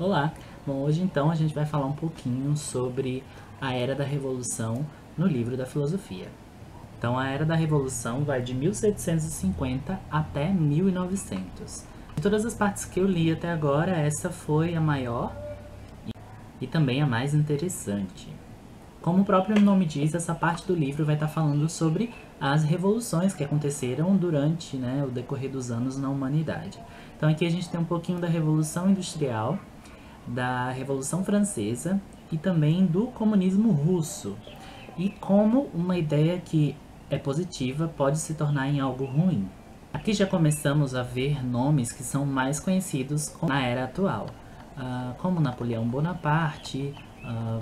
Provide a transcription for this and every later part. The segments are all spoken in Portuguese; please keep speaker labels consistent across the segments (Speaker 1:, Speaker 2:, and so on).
Speaker 1: Olá! Bom, hoje então a gente vai falar um pouquinho sobre a Era da Revolução no livro da filosofia. Então, a Era da Revolução vai de 1750 até 1900. De todas as partes que eu li até agora, essa foi a maior e também a mais interessante. Como o próprio nome diz, essa parte do livro vai estar falando sobre as revoluções que aconteceram durante o decorrer dos anos na humanidade. Então aqui a gente tem um pouquinho da Revolução Industrial, da Revolução Francesa e também do comunismo russo. E como uma ideia que é positiva pode se tornar em algo ruim. Aqui já começamos a ver nomes que são mais conhecidos na era atual, como Napoleão Bonaparte,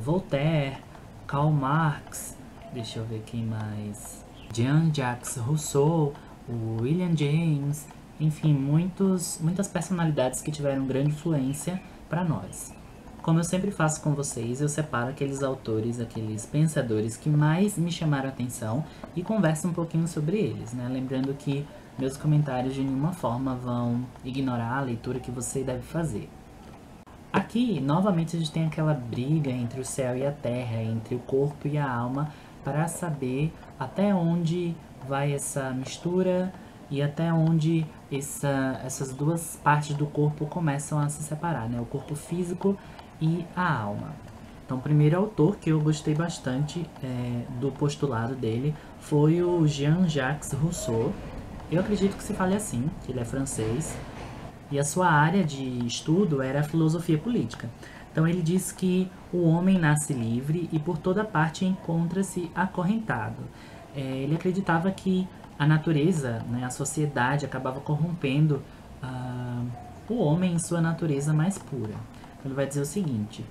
Speaker 1: Voltaire, Karl Marx, deixa eu ver quem mais, Jean-Jacques Rousseau, o William James, enfim, muitas personalidades que tiveram grande influência para nós. Como eu sempre faço com vocês, eu separo aqueles autores, aqueles pensadores que mais me chamaram a atenção e converso um pouquinho sobre eles, né? Lembrando que meus comentários de nenhuma forma vão ignorar a leitura que você deve fazer. Aqui, novamente, a gente tem aquela briga entre o céu e a terra, entre o corpo e a alma, para saber até onde vai essa mistura e até onde essas duas partes do corpo começam a se separar, né? O corpo físico e a alma. Então, o primeiro autor que eu gostei bastante do postulado dele foi o Jean-Jacques Rousseau. Eu acredito que se fale assim, que ele é francês, e a sua área de estudo era a filosofia política. Então ele diz que o homem nasce livre e por toda parte encontra-se acorrentado. Ele acreditava que a natureza, né, a sociedade acabava corrompendo o homem em sua natureza mais pura. Então, ele vai dizer o seguinte: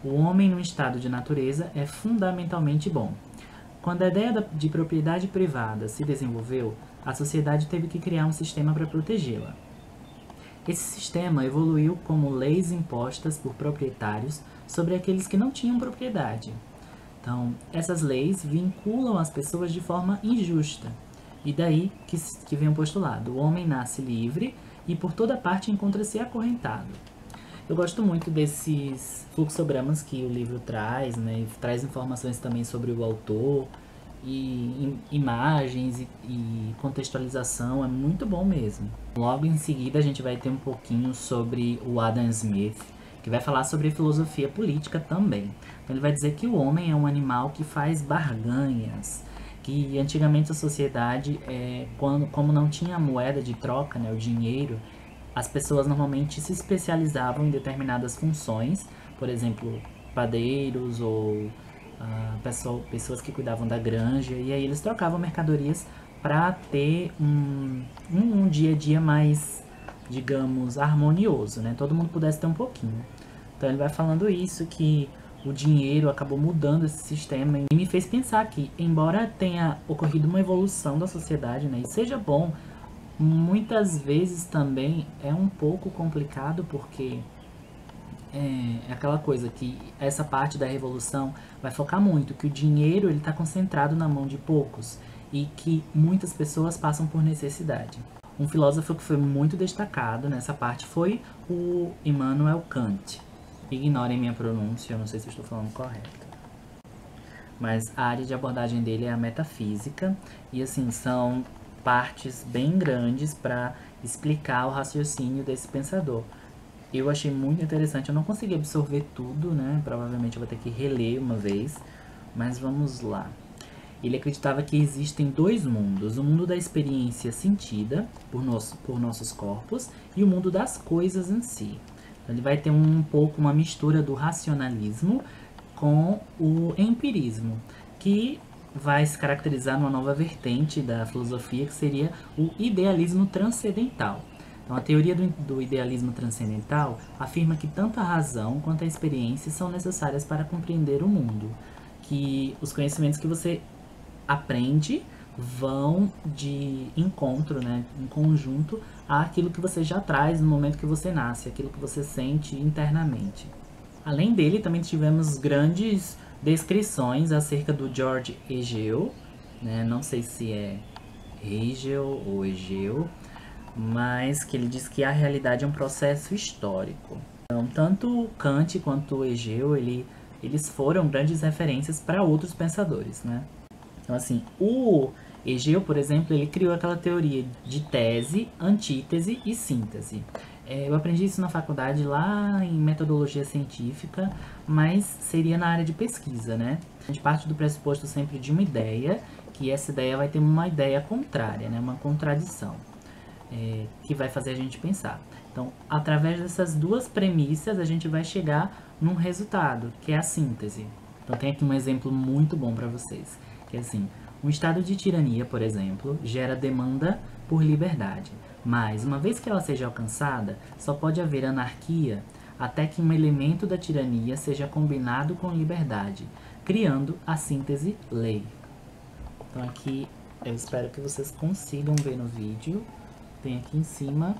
Speaker 1: o homem no estado de natureza é fundamentalmente bom. Quando a ideia de propriedade privada se desenvolveu, a sociedade teve que criar um sistema para protegê-la. Esse sistema evoluiu como leis impostas por proprietários sobre aqueles que não tinham propriedade. Então, essas leis vinculam as pessoas de forma injusta. E daí que vem o postulado: o homem nasce livre e por toda parte encontra-se acorrentado. Eu gosto muito desses fluxogramas que o livro traz, né? E traz informações também sobre o autor, e imagens e contextualização, é muito bom mesmo. Logo em seguida a gente vai ter um pouquinho sobre o Adam Smith, que vai falar sobre filosofia política também. Então ele vai dizer que o homem é um animal que faz barganhas, que antigamente a sociedade, como não tinha a moeda de troca, né, o dinheiro, as pessoas normalmente se especializavam em determinadas funções, por exemplo, padeiros ou pessoas que cuidavam da granja, e aí eles trocavam mercadorias para ter um dia a dia mais, digamos, harmonioso, né? Todo mundo pudesse ter um pouquinho. Então ele vai falando isso, que o dinheiro acabou mudando esse sistema e me fez pensar que, embora tenha ocorrido uma evolução da sociedade, né, e seja bom, muitas vezes também é um pouco complicado, porque é aquela coisa que essa parte da revolução vai focar muito, que o dinheiro ele está concentrado na mão de poucos e que muitas pessoas passam por necessidade. Um filósofo que foi muito destacado nessa parte foi o Immanuel Kant. Ignorem minha pronúncia, eu não sei se eu estou falando correto. Mas a área de abordagem dele é a metafísica, e assim, são partes bem grandes para explicar o raciocínio desse pensador. Eu achei muito interessante, eu não consegui absorver tudo, né? Provavelmente eu vou ter que reler uma vez, mas vamos lá. Ele acreditava que existem dois mundos: o mundo da experiência sentida por nossos corpos e o mundo das coisas em si. Então, ele vai ter um pouco uma mistura do racionalismo com o empirismo, que vai se caracterizar numa nova vertente da filosofia, que seria o idealismo transcendental. Então, a teoria do idealismo transcendental afirma que tanto a razão quanto a experiência são necessárias para compreender o mundo, que os conhecimentos que você aprende vão de encontro, né, em conjunto, àquilo que você já traz no momento que você nasce, aquilo que você sente internamente. Além dele, também tivemos grandes descrições acerca do George Hegel, né, não sei se é Hegel ou Hegel, mas que ele diz que a realidade é um processo histórico. Então, tanto Kant quanto Hegel, eles foram grandes referências para outros pensadores, né? Então, assim, o Hegel, por exemplo, ele criou aquela teoria de tese, antítese e síntese. Eu aprendi isso na faculdade lá em metodologia científica, mas seria na área de pesquisa, né? A gente parte do pressuposto sempre de uma ideia, que essa ideia vai ter uma ideia contrária, né? Uma contradição, que vai fazer a gente pensar. Então, através dessas duas premissas, a gente vai chegar num resultado, que é a síntese. Então, tem aqui um exemplo muito bom para vocês, que é assim, um estado de tirania, por exemplo, gera demanda por liberdade, mas, uma vez que ela seja alcançada, só pode haver anarquia até que um elemento da tirania seja combinado com liberdade, criando a síntese lei. Então, aqui, eu espero que vocês consigam ver no vídeo, tem aqui em cima,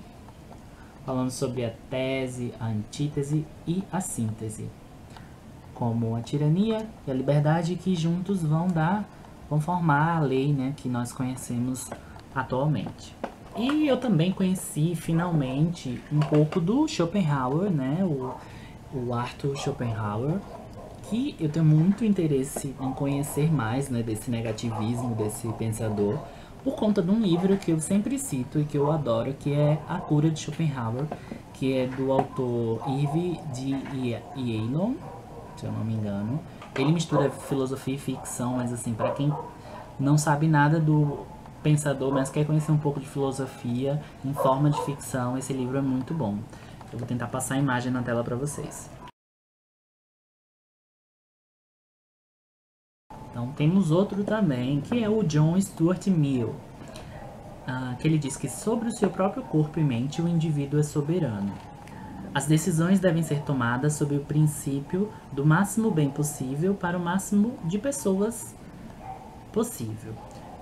Speaker 1: falando sobre a tese, a antítese e a síntese, como a tirania e a liberdade, que juntos vão formar a lei, né, que nós conhecemos atualmente. E eu também conheci finalmente um pouco do Schopenhauer, né, o Arthur Schopenhauer, que eu tenho muito interesse em conhecer mais, né, desse negativismo, desse pensador, por conta de um livro que eu sempre cito e que eu adoro, que é A Cura de Schopenhauer, que é do autor Yves de Yeilon, se eu não me engano. Ele mistura filosofia e ficção, mas assim, para quem não sabe nada do pensador, mas quer conhecer um pouco de filosofia em forma de ficção, esse livro é muito bom. Eu vou tentar passar a imagem na tela para vocês. Então temos outro também, que é o John Stuart Mill, que ele diz que sobre o seu próprio corpo e mente o indivíduo é soberano. As decisões devem ser tomadas sob o princípio do máximo bem possível para o máximo de pessoas possível.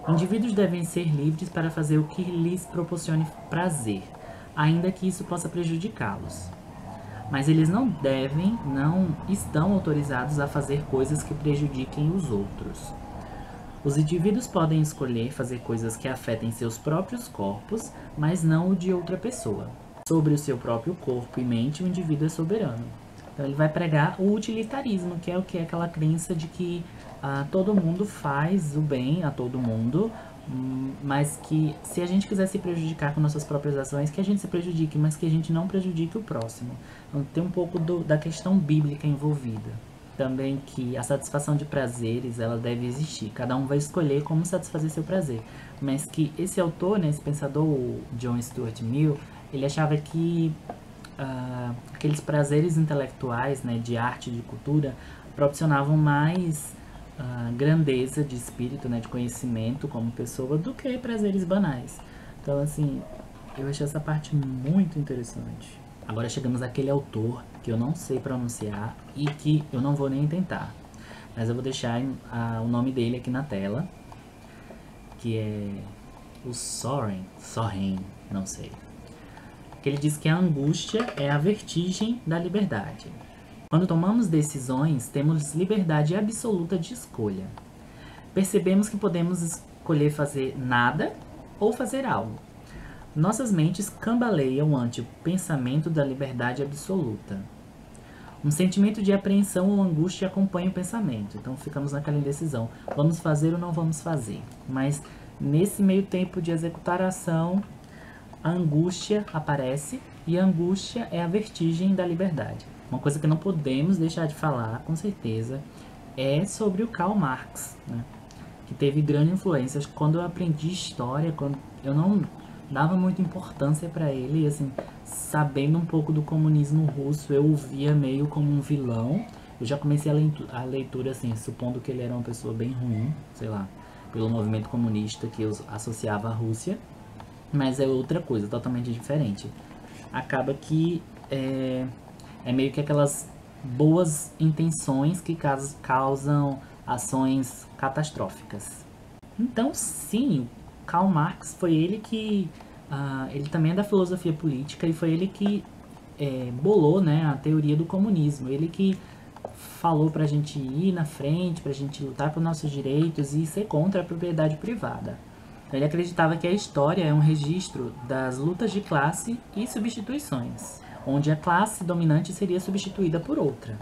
Speaker 1: Indivíduos devem ser livres para fazer o que lhes proporcione prazer, ainda que isso possa prejudicá-los. Mas eles não estão autorizados a fazer coisas que prejudiquem os outros. Os indivíduos podem escolher fazer coisas que afetem seus próprios corpos, mas não o de outra pessoa. Sobre o seu próprio corpo e mente, o indivíduo é soberano. Então ele vai pregar o utilitarismo, que é o que é aquela crença de que todo mundo faz o bem a todo mundo, mas que se a gente quiser se prejudicar com nossas próprias ações, que a gente se prejudique, mas que a gente não prejudique o próximo. Então tem um pouco da questão bíblica envolvida. Também que a satisfação de prazeres, ela deve existir. Cada um vai escolher como satisfazer seu prazer. Mas que esse autor, né, esse pensador, o John Stuart Mill, ele achava que aqueles prazeres intelectuais, né, de arte e de cultura, proporcionavam mais grandeza de espírito, né, de conhecimento como pessoa, do que prazeres banais. Então, assim, eu achei essa parte muito interessante. Agora chegamos àquele autor que eu não sei pronunciar e que eu não vou nem tentar. Mas eu vou deixar o nome dele aqui na tela, que é o Soren, não sei. Que ele diz que a angústia é a vertigem da liberdade. Quando tomamos decisões, temos liberdade absoluta de escolha. Percebemos que podemos escolher fazer nada ou fazer algo. Nossas mentes cambaleiam ante o pensamento da liberdade absoluta. Um sentimento de apreensão ou angústia acompanha o pensamento. Então ficamos naquela indecisão. Vamos fazer ou não vamos fazer? Mas nesse meio tempo de executar a ação, a angústia aparece, e a angústia é a vertigem da liberdade. Uma coisa que não podemos deixar de falar, com certeza, é sobre o Karl Marx, né? Que teve grande influência. Quando eu aprendi história, quando eu não dava muita importância para ele, assim, sabendo um pouco do comunismo russo, eu o via meio como um vilão. Eu já comecei a leitura, assim, supondo que ele era uma pessoa bem ruim, sei lá, pelo movimento comunista que eu associava à Rússia. Mas é outra coisa, totalmente diferente. Acaba que é meio que aquelas boas intenções que causam ações catastróficas. Então, sim, Karl Marx foi ele que... ele também é da filosofia política e foi ele que bolou, né, a teoria do comunismo. Ele que falou pra gente ir na frente, pra gente lutar por nossos direitos e ser contra a propriedade privada. Ele acreditava que a história é um registro das lutas de classe e substituições, onde a classe dominante seria substituída por outra.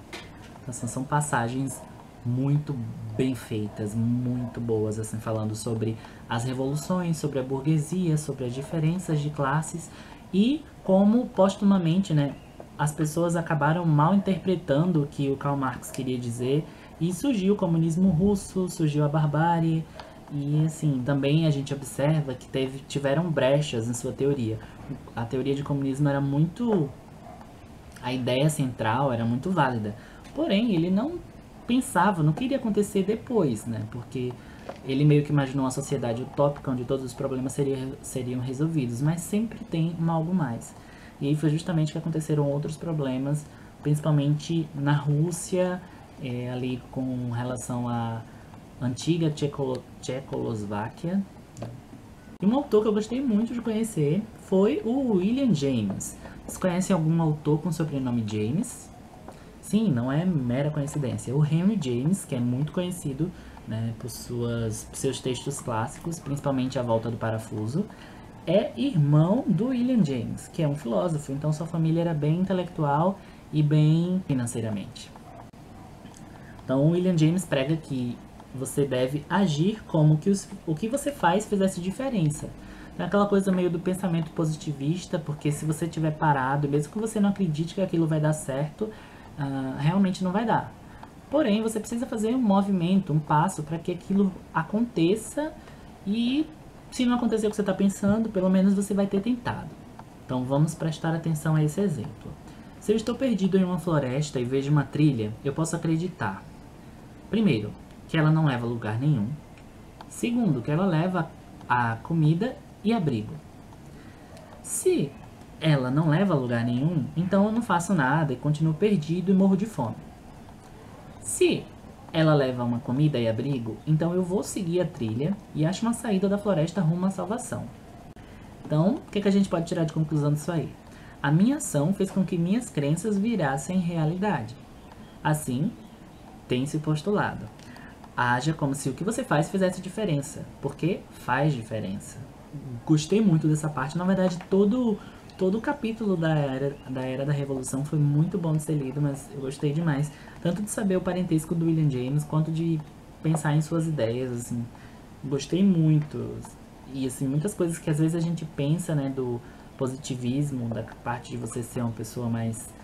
Speaker 1: Então, assim, são passagens muito bem feitas, muito boas, assim, falando sobre as revoluções, sobre a burguesia, sobre as diferenças de classes e como, postumamente, né, as pessoas acabaram mal interpretando o que o Karl Marx queria dizer e surgiu o comunismo russo, surgiu a barbárie e, assim, também a gente observa que tiveram brechas em sua teoria. A teoria de comunismo era muito... A ideia central era muito válida, porém ele não pensava no que iria acontecer depois, né? Porque ele meio que imaginou uma sociedade utópica onde todos os problemas seriam resolvidos, mas sempre tem algo mais. E aí foi justamente que aconteceram outros problemas, principalmente na Rússia, ali com relação à antiga Tchecoslováquia. E um autor que eu gostei muito de conhecer foi o William James. Vocês conhecem algum autor com sobrenome James? Sim, não é mera coincidência. O Henry James, que é muito conhecido, né, por seus textos clássicos, principalmente A Volta do Parafuso, é irmão do William James, que é um filósofo. Então sua família era bem intelectual e bem financeiramente. Então o William James prega que você deve agir como que o que você faz fizesse diferença. É aquela coisa meio do pensamento positivista, porque se você estiver parado, mesmo que você não acredite que aquilo vai dar certo, realmente não vai dar. Porém, você precisa fazer um movimento, um passo para que aquilo aconteça e se não acontecer o que você está pensando, pelo menos você vai ter tentado. Então vamos prestar atenção a esse exemplo. Se eu estou perdido em uma floresta e vejo uma trilha, eu posso acreditar, primeiro, que ela não leva a lugar nenhum. Segundo, que ela leva a comida e abrigo. Se ela não leva a lugar nenhum, então eu não faço nada e continuo perdido e morro de fome. Se ela leva uma comida e abrigo, então eu vou seguir a trilha e acho uma saída da floresta rumo à salvação. Então, o que a gente pode tirar de conclusão disso aí? A minha ação fez com que minhas crenças virassem realidade. Assim, tem-se postulado. Haja como se o que você faz fizesse diferença, porque faz diferença. Gostei muito dessa parte. Na verdade, todo o capítulo da Era da Revolução foi muito bom de ser lido, mas eu gostei demais. Tanto de saber o parentesco do William James, quanto de pensar em suas ideias, assim. Gostei muito. E, assim, muitas coisas que às vezes a gente pensa, né, do positivismo, da parte de você ser uma pessoa mais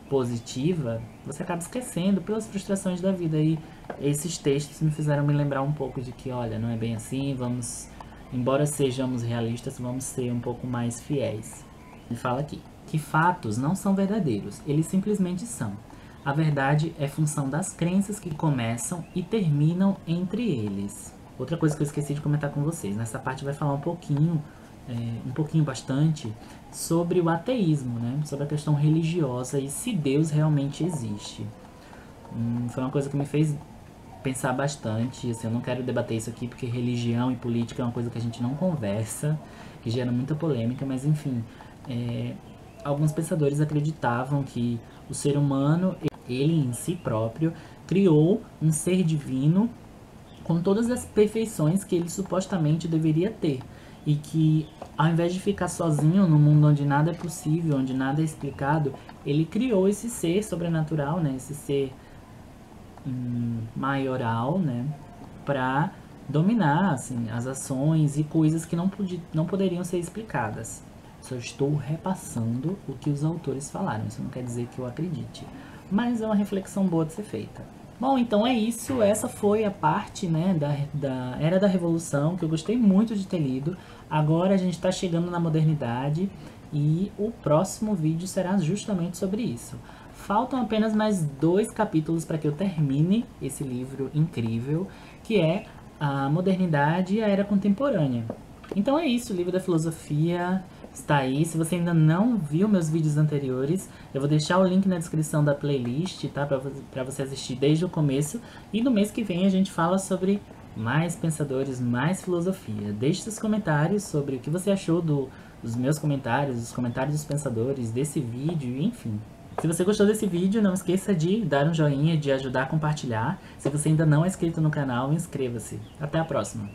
Speaker 1: positiva, você acaba esquecendo pelas frustrações da vida. E esses textos me fizeram me lembrar um pouco de que, olha, não é bem assim, embora sejamos realistas, vamos ser um pouco mais fiéis. Ele fala aqui que fatos não são verdadeiros, eles simplesmente são. A verdade é função das crenças que começam e terminam entre eles. Outra coisa que eu esqueci de comentar com vocês, nessa parte vai falar um pouquinho bastante, sobre o ateísmo, né? Sobre a questão religiosa e se Deus realmente existe. Foi uma coisa que me fez pensar bastante. Assim, eu não quero debater isso aqui porque religião e política é uma coisa que a gente não conversa, que gera muita polêmica, mas enfim, alguns pensadores acreditavam que o ser humano, ele em si próprio, criou um ser divino com todas as perfeições que ele supostamente deveria ter. E que, ao invés de ficar sozinho no mundo onde nada é possível, onde nada é explicado, ele criou esse ser sobrenatural, né? Esse ser maioral, né? Para dominar, assim, as ações e coisas que não poderiam ser explicadas. Só estou repassando o que os autores falaram. Isso não quer dizer que eu acredite. Mas é uma reflexão boa de ser feita. Bom, então é isso. Essa foi a parte, né, da Era da Revolução, que eu gostei muito de ter lido. Agora a gente está chegando na modernidade e o próximo vídeo será justamente sobre isso. Faltam apenas mais 2 capítulos para que eu termine esse livro incrível, que é a modernidade e a era contemporânea. Então é isso, o livro da filosofia está aí. Se você ainda não viu meus vídeos anteriores, eu vou deixar o link na descrição da playlist, tá? Para você assistir desde o começo. E no mês que vem a gente fala sobre mais pensadores, mais filosofia. Deixe seus comentários sobre o que você achou dos meus comentários, dos comentários dos pensadores, desse vídeo, enfim. Se você gostou desse vídeo, não esqueça de dar um joinha, de ajudar a compartilhar. Se você ainda não é inscrito no canal, inscreva-se. Até a próxima!